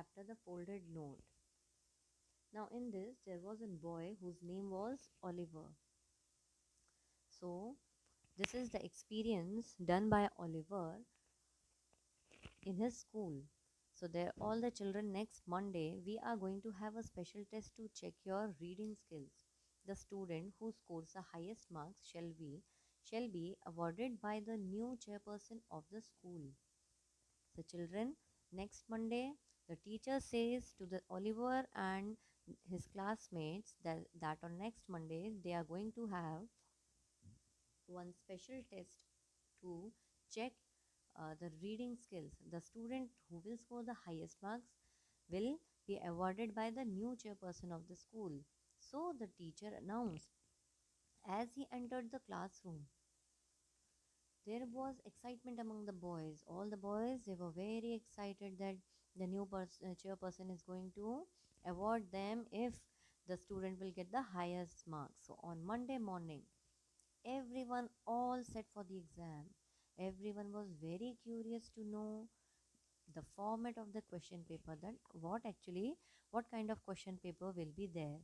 chapter The Folded Note. Now, in this, there was a boy whose name was Oliver. So, this is the experience done by Oliver in his school. So, there, all the children, next Monday, we are going to have a special test to check your reading skills. The student who scores the highest marks shall be awarded by the new chairperson of the school. So, children, next Monday, the teacher says to the Oliver and his classmates that on next Monday they are going to have one special test to check the reading skills. The student who will score the highest marks will be awarded by the new chairperson of the school. So the teacher announced as he entered the classroom. There was excitement among the boys. All the boys, they were very excited that the new chairperson is going to award them if the student will get the highest marks. So on Monday morning, everyone all set for the exam. Everyone was very curious to know the format of the question paper, that what kind of question paper will be there.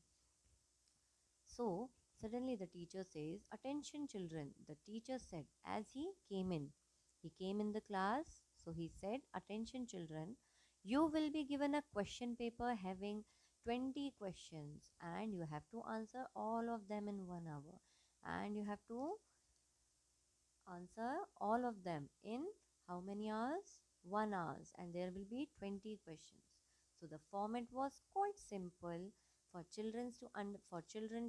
So suddenly the teacher says, "Attention children," the teacher said as he came in. He came in the class, so he said, "Attention children, you will be given a question paper having 20 questions and you have to answer all of them in 1 hour. And you have to answer all of them in how many hours? 1 hours, and there will be 20 questions." So the format was quite simple for children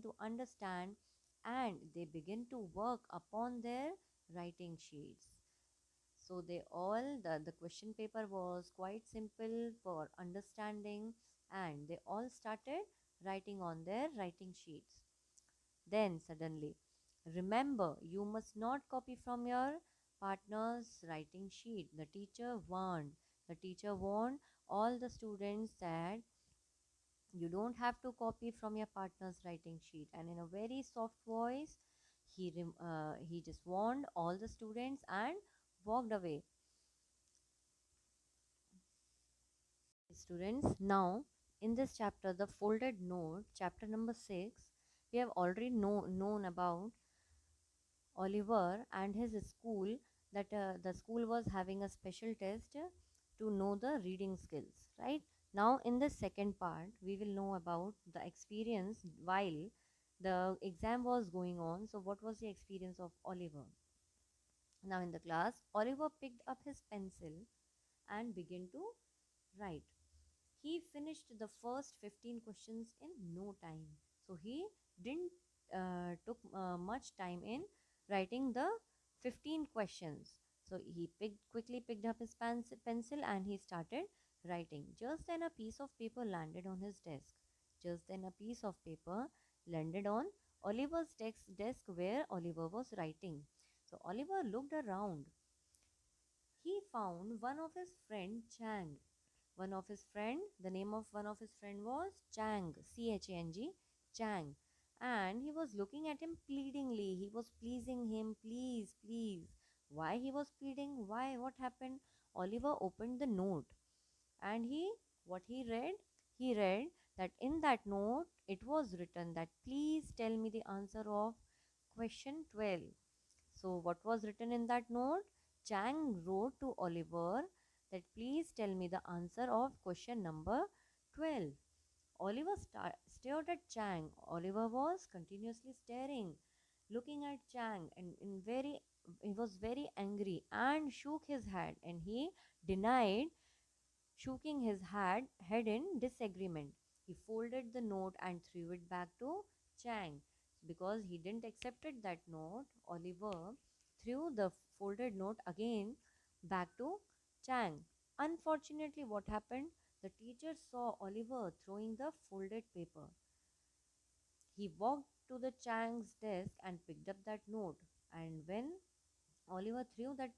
to understand, and they begin to work upon their writing sheets. So the question paper was quite simple for understanding, and they all started writing on their writing sheets. Then suddenly, "Remember, you must not copy from your partner's writing sheet," the teacher warned. The teacher warned all the students that you don't have to copy from your partner's writing sheet. And in a very soft voice, he just warned all the students and walked away. Students, now in this chapter, The Folded Note, chapter number 6, we have already known about Oliver and his school, that the school was having a special test to know the reading skills, right? Now, in the second part, we will know about the experience while the exam was going on. So, what was the experience of Oliver? Now, in the class, Oliver picked up his pencil and began to write. He finished the first 15 questions in no time. So he didn't took much time in writing the 15 questions. So he quickly picked up his pencil and he started writing. Just then a piece of paper landed on his desk. Just then a piece of paper landed on Oliver's desk where Oliver was writing. So Oliver looked around. He found one of his friend Chang. One of his friend, the name of one of his friend was Chang, Chang, Chang. And he was looking at him pleadingly. He was pleasing him, "Please, please." Why he was pleading? Why? What happened? Oliver opened the note, and what he read? He read that in that note it was written that, "Please tell me the answer of question 12." So, what was written in that note? Chang wrote to Oliver that, "Please tell me the answer of question number 12." Oliver stared at Chang. Oliver was continuously staring, looking at Chang, and he was very angry and shook his head, and he denied shaking his head in disagreement. He folded the note and threw it back to Chang. Because he didn't accepted that note, Oliver threw the folded note again back to Chang. Unfortunately, what happened? The teacher saw Oliver throwing the folded paper. He walked to the Chang's desk and picked up that note. And when Oliver threw that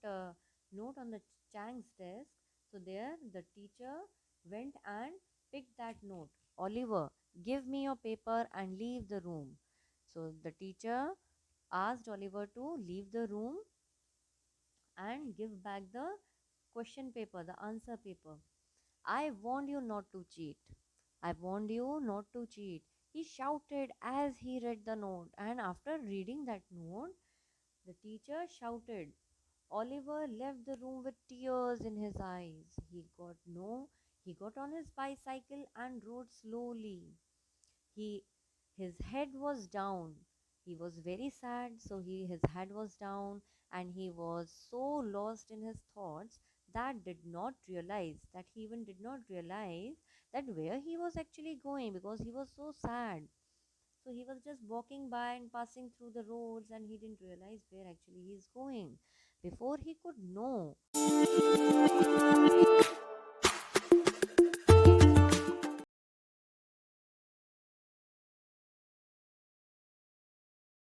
note on the Chang's desk, so there the teacher went and picked that note. "Oliver, give me your paper and leave the room." So the teacher asked Oliver to leave the room and give back the question paper, the answer paper. I warned you not to cheat. I warned you not to cheat. He shouted as he read the note, and after reading that note, the teacher shouted. Oliver left the room with tears in his eyes. He got on his bicycle and rode slowly. He his head was down. He was very sad, so his head was down, and he was so lost in his thoughts that he even did not realize that where he was actually going, because he was so sad. So he was just walking by and passing through the roads, and he didn't realize where actually he is going. Before he could know,